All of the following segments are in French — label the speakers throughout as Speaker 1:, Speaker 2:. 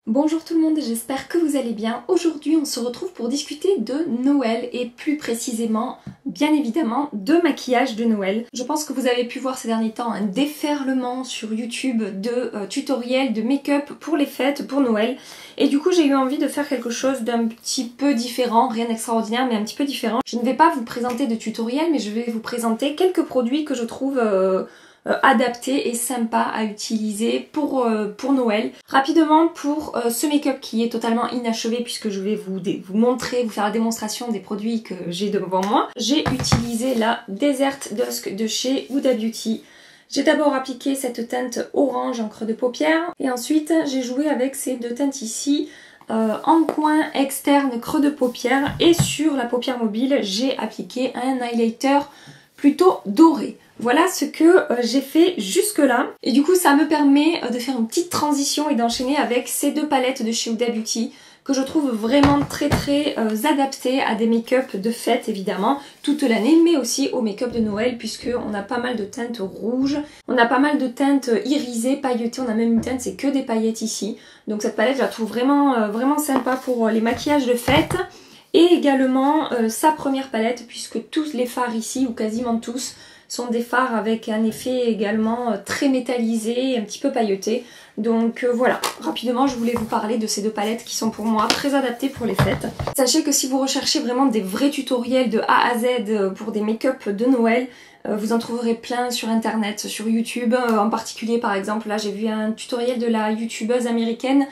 Speaker 1: Bonjour tout le monde, j'espère que vous allez bien. Aujourd'hui on se retrouve pour discuter de Noël et plus précisément, bien évidemment, de maquillage de Noël. Je pense que vous avez pu voir ces derniers temps un déferlement sur YouTube de tutoriels de make-up pour les fêtes, pour Noël. Et du coup j'ai eu envie de faire quelque chose d'un petit peu différent, rien d'extraordinaire mais un petit peu différent. Je ne vais pas vous présenter de tutoriel mais je vais vous présenter quelques produits que je trouve adapté et sympa à utiliser pour Noël. Rapidement pour ce make-up qui est totalement inachevé puisque je vais vous montrer, vous faire la démonstration des produits que j'ai devant moi. J'ai utilisé la Desert Dusk de chez Huda Beauty. J'ai d'abord appliqué cette teinte orange en creux de paupière et ensuite j'ai joué avec ces deux teintes ici en coin externe creux de paupière et sur la paupière mobile j'ai appliqué un highlighter plutôt doré. Voilà ce que j'ai fait jusque là et du coup ça me permet de faire une petite transition et d'enchaîner avec ces deux palettes de chez Huda Beauty que je trouve vraiment très adaptées à des make-up de fête évidemment toute l'année mais aussi au make-up de Noël puisque on a pas mal de teintes rouges, on a pas mal de teintes irisées, pailletées, on a même une teinte c'est que des paillettes ici donc cette palette je la trouve vraiment sympa pour les maquillages de fête. Et également sa première palette puisque tous les fards ici ou quasiment tous sont des fards avec un effet également très métallisé, un petit peu pailleté. Donc voilà, rapidement je voulais vous parler de ces deux palettes qui sont pour moi très adaptées pour les fêtes. Sachez que si vous recherchez vraiment des vrais tutoriels de A à Z pour des make-up de Noël, vous en trouverez plein sur internet, sur YouTube en particulier par exemple. Là j'ai vu un tutoriel de la youtubeuse américaine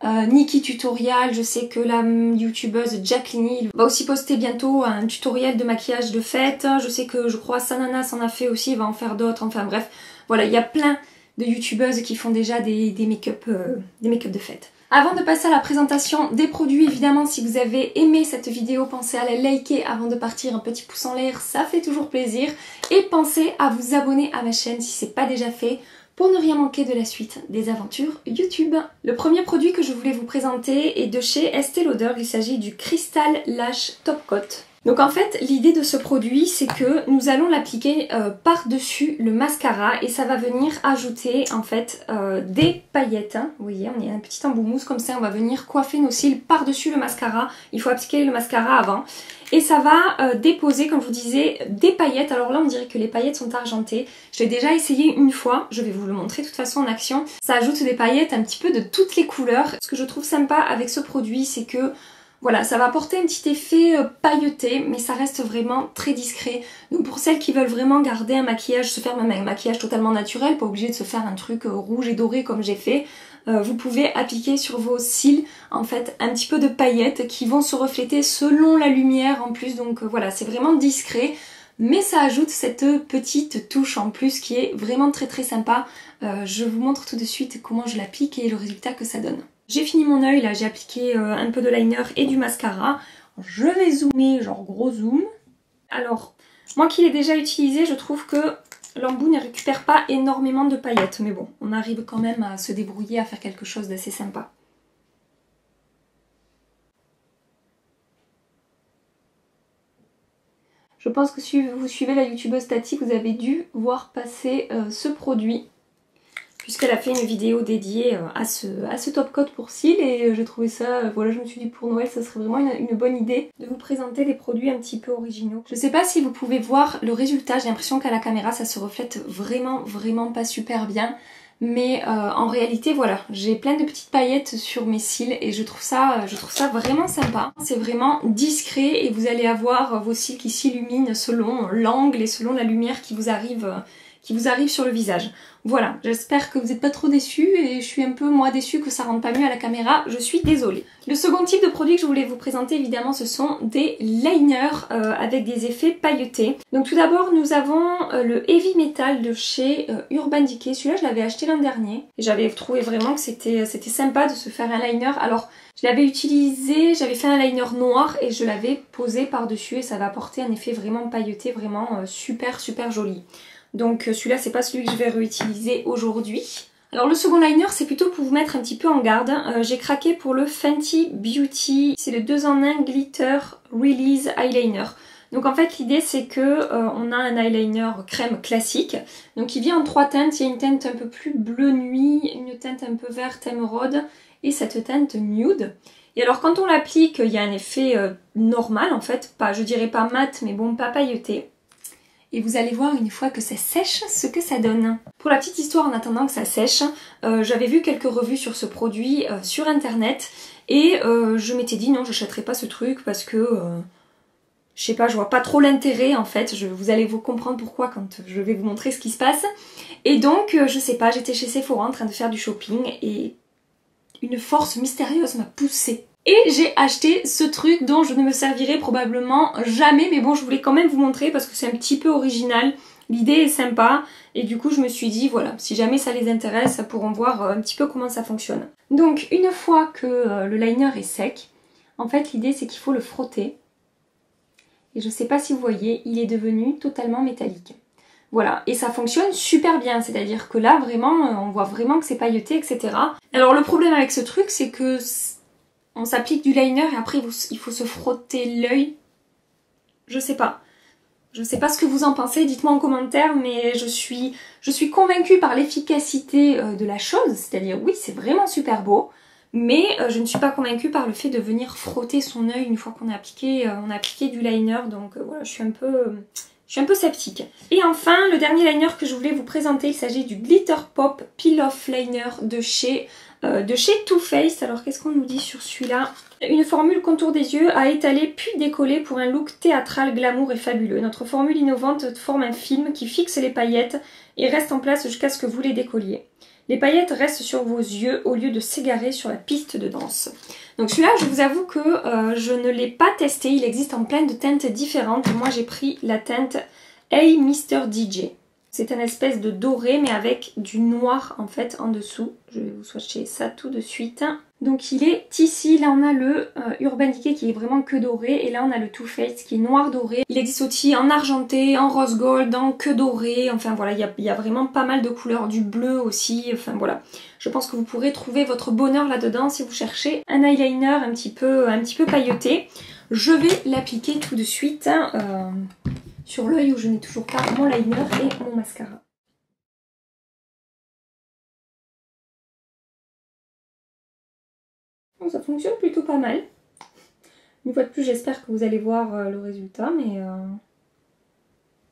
Speaker 1: Nikki Tutorial, je sais que la youtubeuse Jacqueline va aussi poster bientôt un tutoriel de maquillage de fête. Je sais que je crois Sanana s'en a fait aussi, va en faire d'autres, enfin bref. Voilà, il y a plein de youtubeuses qui font déjà des make-up de fête. Avant de passer à la présentation des produits, évidemment si vous avez aimé cette vidéo, pensez à la liker avant de partir, un petit pouce en l'air, ça fait toujours plaisir. Et pensez à vous abonner à ma chaîne si c'est pas déjà fait, pour ne rien manquer de la suite des aventures YouTube. Le premier produit que je voulais vous présenter est de chez Estée Lauder, il s'agit du Crystal Lash Top Coat. Donc en fait l'idée de ce produit c'est que nous allons l'appliquer par-dessus le mascara et ça va venir ajouter en fait des paillettes. Hein. Vous voyez on a un petit embout mousse comme ça, on va venir coiffer nos cils par-dessus le mascara. Il faut appliquer le mascara avant. Et ça va déposer, comme je vous disais, des paillettes. Alors là, on dirait que les paillettes sont argentées. Je l'ai déjà essayé une fois. Je vais vous le montrer de toute façon en action. Ça ajoute des paillettes un petit peu de toutes les couleurs. Ce que je trouve sympa avec ce produit, c'est que voilà, ça va apporter un petit effet pailleté, mais ça reste vraiment très discret. Donc pour celles qui veulent vraiment garder un maquillage, se faire même un maquillage totalement naturel, pas obligé de se faire un truc rouge et doré comme j'ai fait, vous pouvez appliquer sur vos cils en fait un petit peu de paillettes qui vont se refléter selon la lumière en plus. Donc voilà, c'est vraiment discret. Mais ça ajoute cette petite touche en plus qui est vraiment très sympa. Je vous montre tout de suite comment je l'applique et le résultat que ça donne. J'ai fini mon œil, là j'ai appliqué un peu de liner et du mascara. Je vais zoomer, genre gros zoom. Alors, moi qui l'ai déjà utilisé, je trouve que l'embout ne récupère pas énormément de paillettes. Mais bon, on arrive quand même à se débrouiller, à faire quelque chose d'assez sympa. Je pense que si vous suivez la youtubeuse Tati, vous avez dû voir passer ce produit. Puisqu'elle a fait une vidéo dédiée à ce top coat pour cils et j'ai trouvé ça, voilà, je me suis dit pour Noël ça serait vraiment une bonne idée de vous présenter des produits un petit peu originaux. Je sais pas si vous pouvez voir le résultat, j'ai l'impression qu'à la caméra ça se reflète vraiment pas super bien. Mais en réalité voilà, j'ai plein de petites paillettes sur mes cils et je trouve ça vraiment sympa. C'est vraiment discret et vous allez avoir vos cils qui s'illuminent selon l'angle et selon la lumière qui vous arrive sur le visage. Voilà, j'espère que vous n'êtes pas trop déçus et je suis un peu moi déçue que ça rentre pas mieux à la caméra, je suis désolée. Le second type de produit que je voulais vous présenter évidemment ce sont des liners avec des effets pailletés. Donc tout d'abord nous avons le Heavy Metal de chez Urban Decay, celui-là je l'avais acheté l'an dernier et j'avais trouvé vraiment que c'était sympa de se faire un liner. Alors je l'avais utilisé, j'avais fait un liner noir et je l'avais posé par-dessus et ça va apporter un effet vraiment pailleté, vraiment super joli. Donc celui-là c'est pas celui que je vais réutiliser aujourd'hui. Alors le second liner c'est plutôt pour vous mettre un petit peu en garde. J'ai craqué pour le Fenty Beauty, c'est le 2 en 1 Glitter Release Eyeliner. Donc en fait l'idée c'est que on a un eyeliner crème classique, donc il vient en 3 teintes. Il y a une teinte un peu plus bleu nuit, une teinte un peu verte émeraude et cette teinte nude. Et alors quand on l'applique, il y a un effet normal en fait, pas, je dirais pas mat, mais bon, pas pailleté. Et vous allez voir une fois que ça sèche ce que ça donne. Pour la petite histoire, en attendant que ça sèche, j'avais vu quelques revues sur ce produit sur internet et je m'étais dit non, j'achèterai pas ce truc parce que je sais pas, je vois pas trop l'intérêt en fait. Vous allez vous comprendre pourquoi quand je vais vous montrer ce qui se passe. Et donc, je sais pas, j'étais chez Sephora en train de faire du shopping et une force mystérieuse m'a poussée. Et j'ai acheté ce truc dont je ne me servirai probablement jamais, mais bon, je voulais quand même vous montrer parce que c'est un petit peu original. L'idée est sympa et du coup je me suis dit voilà, si jamais ça les intéresse, ça pourront voir un petit peu comment ça fonctionne. Donc une fois que le liner est sec, en fait l'idée c'est qu'il faut le frotter. Et je sais pas si vous voyez, il est devenu totalement métallique. Voilà, et ça fonctionne super bien, c'est-à-dire que là vraiment, on voit vraiment que c'est pailleté, etc. Alors le problème avec ce truc, c'est que on s'applique du liner et après il faut se frotter l'œil. Je sais pas. Je sais pas ce que vous en pensez, dites-moi en commentaire, mais je suis convaincue par l'efficacité de la chose, c'est-à-dire oui, c'est vraiment super beau, mais je ne suis pas convaincue par le fait de venir frotter son œil une fois qu'on a appliqué du liner, donc voilà, je suis un peu sceptique. Et enfin, le dernier liner que je voulais vous présenter, il s'agit du Glitter Pop Peel Off Liner de chez Too Faced. Alors qu'est-ce qu'on nous dit sur celui-là? Une formule contour des yeux à étaler puis décoller pour un look théâtral, glamour et fabuleux. Notre formule innovante forme un film qui fixe les paillettes et reste en place jusqu'à ce que vous les décolliez. Les paillettes restent sur vos yeux au lieu de s'égarer sur la piste de danse. Donc celui-là, je vous avoue que je ne l'ai pas testé. Il existe en plein de teintes différentes. Moi, j'ai pris la teinte Hey Mr. DJ. C'est un espèce de doré, mais avec du noir en fait en dessous. Je vais vous swatcher ça tout de suite. Donc il est ici, là on a le Urban Decay qui est vraiment que doré, et là on a le Too Faced qui est noir doré. Il existe aussi en argenté, en rose gold, en que doré, enfin voilà, il y a vraiment pas mal de couleurs, du bleu aussi, enfin voilà. Je pense que vous pourrez trouver votre bonheur là-dedans si vous cherchez un eyeliner un petit peu pailleté. Je vais l'appliquer tout de suite sur l'œil où je n'ai toujours pas mon liner et mon mascara. Bon, ça fonctionne plutôt pas mal. Une fois de plus, j'espère que vous allez voir le résultat, mais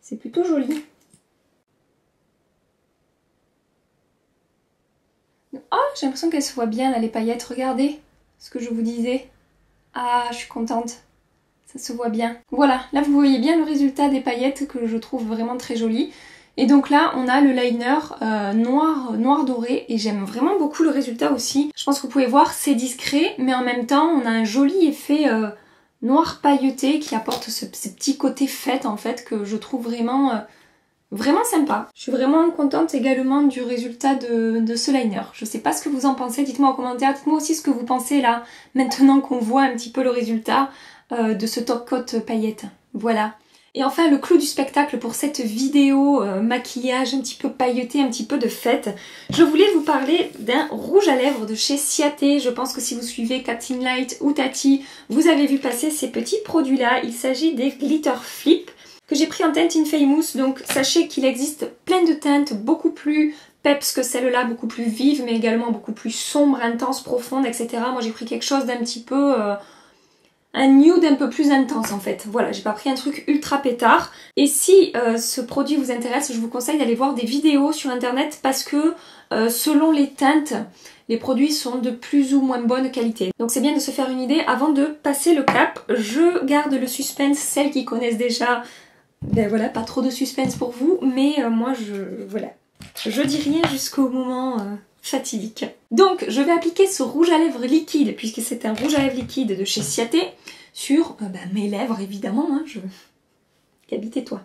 Speaker 1: c'est plutôt joli. Ah, j'ai l'impression qu'elle se voit bien là, les paillettes. Regardez ce que je vous disais. Ah, je suis contente. Ça se voit bien. Voilà, là vous voyez bien le résultat des paillettes que je trouve vraiment très joli. Et donc là, on a le liner noir doré et j'aime vraiment beaucoup le résultat aussi. Je pense que vous pouvez voir, c'est discret, mais en même temps, on a un joli effet noir pailleté qui apporte ce petit côté fête en fait que je trouve vraiment sympa. Je suis vraiment contente également du résultat de ce liner. Je sais pas ce que vous en pensez, dites-moi en commentaire. Dites-moi aussi ce que vous pensez là, maintenant qu'on voit un petit peu le résultat de ce top coat paillettes. Voilà. Et enfin, le clou du spectacle pour cette vidéo maquillage un petit peu pailleté, un petit peu de fête, je voulais vous parler d'un rouge à lèvres de chez Ciaté. Je pense que si vous suivez Captain Light ou Tati, vous avez vu passer ces petits produits-là. Il s'agit des Glitter Flip que j'ai pris en teinte Infamous. Donc sachez qu'il existe plein de teintes beaucoup plus peps que celle-là, beaucoup plus vive, mais également beaucoup plus sombre, intense, profonde, etc. Moi j'ai pris quelque chose d'un petit peu... un nude un peu plus intense en fait. Voilà, j'ai pas pris un truc ultra pétard. Et si ce produit vous intéresse, je vous conseille d'aller voir des vidéos sur internet parce que selon les teintes, les produits sont de plus ou moins bonne qualité. Donc c'est bien de se faire une idée avant de passer le cap. Je garde le suspense, celles qui connaissent déjà, ben voilà, pas trop de suspense pour vous, mais moi voilà, je dis rien jusqu'au moment... fatidique. Donc je vais appliquer ce rouge à lèvres liquide, puisque c'est un rouge à lèvres liquide de chez Ciaté, sur mes lèvres évidemment, hein, Qu'habitez-toi.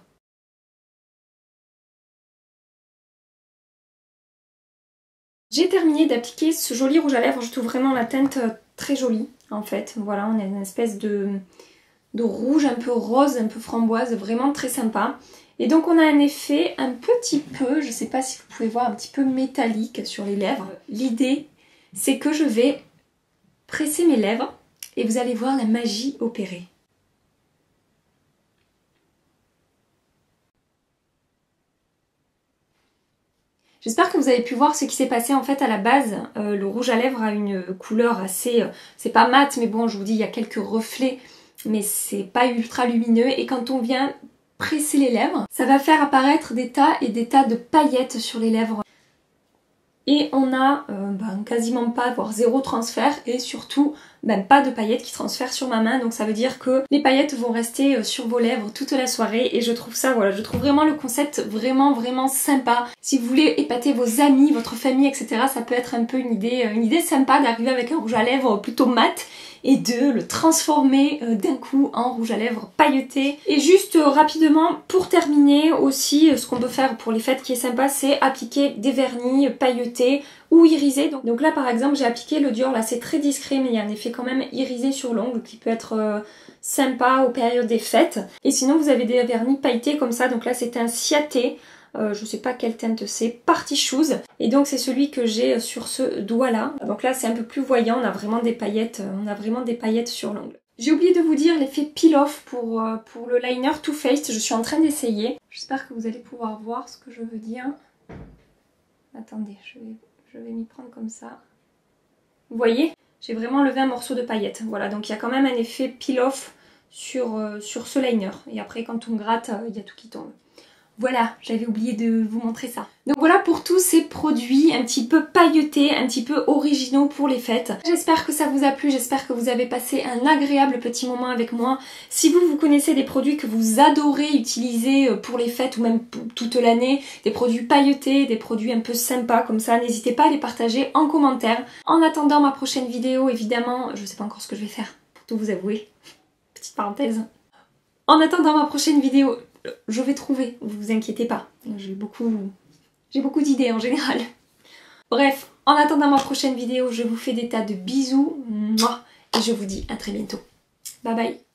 Speaker 1: J'ai terminé d'appliquer ce joli rouge à lèvres, je trouve vraiment la teinte très jolie en fait. Voilà, on a une espèce de rouge un peu rose, un peu framboise, vraiment très sympa. Et donc on a un effet un petit peu, je ne sais pas si vous pouvez voir, un petit peu métallique sur les lèvres. L'idée, c'est que je vais presser mes lèvres et vous allez voir la magie opérer. J'espère que vous avez pu voir ce qui s'est passé en fait à la base. Le rouge à lèvres a une couleur assez... c'est pas mat, mais bon, je vous dis, il y a quelques reflets, mais c'est pas ultra lumineux. Et quand on vient presser les lèvres, ça va faire apparaître des tas et des tas de paillettes sur les lèvres. Et on a quasiment pas, voire zéro transfert, et surtout pas de paillettes qui transfèrent sur ma main. Donc ça veut dire que les paillettes vont rester sur vos lèvres toute la soirée. Et je trouve ça, voilà, je trouve vraiment le concept vraiment sympa. Si vous voulez épater vos amis, votre famille, etc., ça peut être un peu une idée sympa d'arriver avec un rouge à lèvres plutôt mat et de le transformer d'un coup en rouge à lèvres pailleté. Et juste rapidement, pour terminer aussi, ce qu'on peut faire pour les fêtes qui est sympa, c'est appliquer des vernis pailletés ou irisés. Donc là par exemple, j'ai appliqué le Dior, là c'est très discret, mais il y a un effet quand même irisé sur l'ongle qui peut être sympa aux périodes des fêtes. Et sinon vous avez des vernis pailletés comme ça, donc là c'est un Ciaté. Je sais pas quelle teinte c'est, Party Shoes, et donc c'est celui que j'ai sur ce doigt là. Donc là c'est un peu plus voyant, on a vraiment des paillettes, sur l'ongle. J'ai oublié de vous dire l'effet peel-off pour le liner Too Faced, je suis en train d'essayer. J'espère que vous allez pouvoir voir ce que je veux dire. Attendez, je vais m'y prendre comme ça. Vous voyez, j'ai vraiment levé un morceau de paillettes. Voilà, donc il y a quand même un effet peel-off sur ce liner. Et après quand on gratte, il y a tout qui tombe. Voilà, j'avais oublié de vous montrer ça. Donc voilà pour tous ces produits un petit peu pailletés, un petit peu originaux pour les fêtes. J'espère que ça vous a plu, j'espère que vous avez passé un agréable petit moment avec moi. Si vous connaissez des produits que vous adorez utiliser pour les fêtes ou même pour toute l'année, des produits pailletés, des produits un peu sympas comme ça, n'hésitez pas à les partager en commentaire. En attendant ma prochaine vidéo, évidemment, je sais pas encore ce que je vais faire, pour tout vous avouer. Petite parenthèse. En attendant ma prochaine vidéo, je vais trouver, vous inquiétez pas. J'ai beaucoup d'idées en général. Bref, en attendant ma prochaine vidéo, je vous fais des tas de bisous. Et je vous dis à très bientôt. Bye bye.